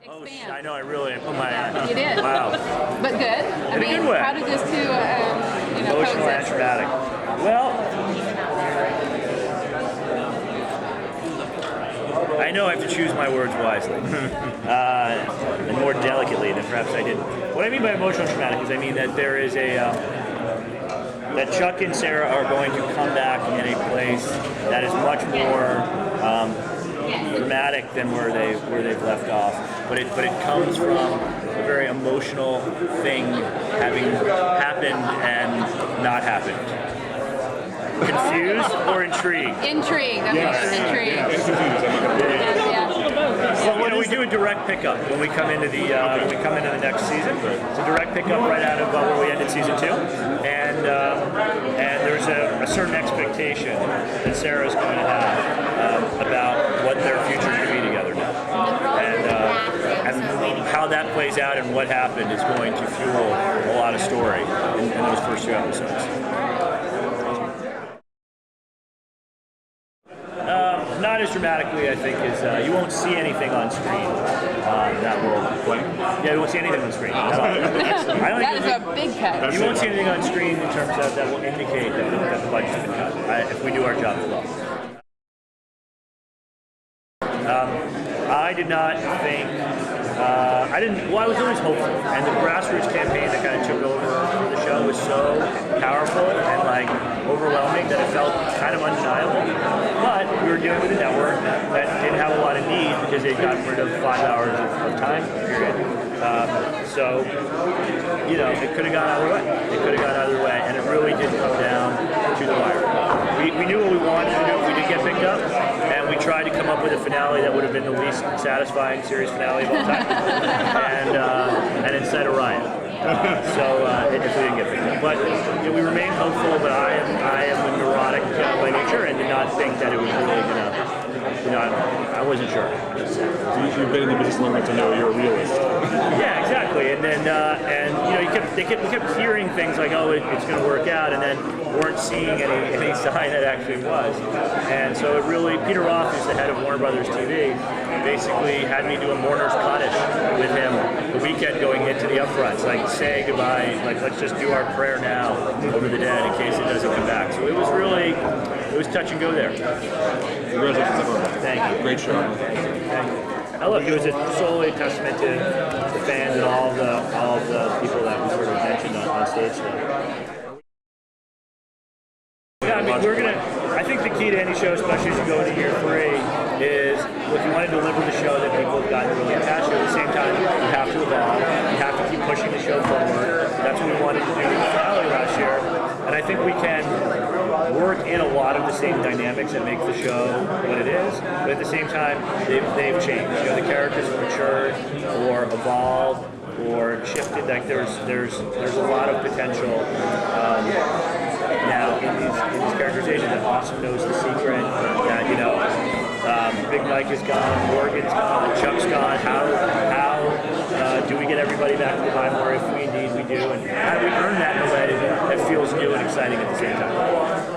Oh, Expand. I know, I put my... You did. Wow. But good. I In a mean, good way. how did this two, Emotional and coexist? traumatic. Well, I know I have to choose my words wisely. And more delicately than perhaps I did. What I mean by emotional and traumatic is I mean that there is that Chuck and Sarah are going to come back in a place that is much more dramatic than where they've left off. But it comes from a very emotional thing having happened and not happened. Confused or intrigued? Intrigued. I'm intrigued. Well, we do a direct pickup when we come into the next season. It's a direct pickup right out of where we ended season 2, and there's a certain expectation that Sarah's going to have about what their future could be together now, and how that plays out and what happened is going to fuel a lot of story in those first 2 episodes. Not as dramatically, I think, as you won't see anything on screen that will. Yeah, you won't see anything on screen. That is a big cut. You won't see anything on screen in terms of that will indicate that the budget's been cut if we do our job well. I did not think. Well, I was always hopeful, and the grassroots campaign that kind of took over the show was so powerful and overwhelming that it felt kind of undeniable. But we were dealing with a network that didn't have a lot of need because they'd gotten rid of 5 hours of time period. So, it could have gone either way. It could have gone either way, and it really did come down to the wire. We knew what we wanted to do if we did get picked up, and we tried to come up with a finale that would have been the least satisfying series finale of all time, and instead a riot. If we didn't get picked up, but we remain hopeful. But I am neurotic by nature, and did not think that it was really gonna. I wasn't sure. You've been in the business long enough to know you're a realist. Yeah, exactly. And then we kept hearing things like, oh, it's going to work out, and then weren't seeing any sign that actually was. And so it really, Peter Roth, who's the head of Warner Brothers TV, basically had me do a mourner's Kaddish with him the weekend going into the upfronts, say goodbye, let's just do our prayer now over the dead in case it doesn't come back. So it was touch and go there. Congratulations, everyone. Thank you. Great show. Thank you. Now look, it was solely a testament to the fans and all of the people that we sort of mentioned on stage today. Yeah, I mean, I think the key to any show, especially as you go into year 3, is look, you want to deliver the show that people have gotten really attached to. At the same time, you have to evolve. You have to keep pushing the show forward. That's what we wanted to do in the finale last year. And I think we can work in a lot of the same dynamics that make the show what it is, but at the same time, they've changed. The characters have matured or evolved or shifted. There's a lot of potential now in these characterizations. That Awesome knows the secret. That Big Mike is gone, Morgan's gone, Chuck's gone. How do we get everybody back to the Highmore if we indeed we do, and how do we earn that in a way that feels new and exciting at the same time?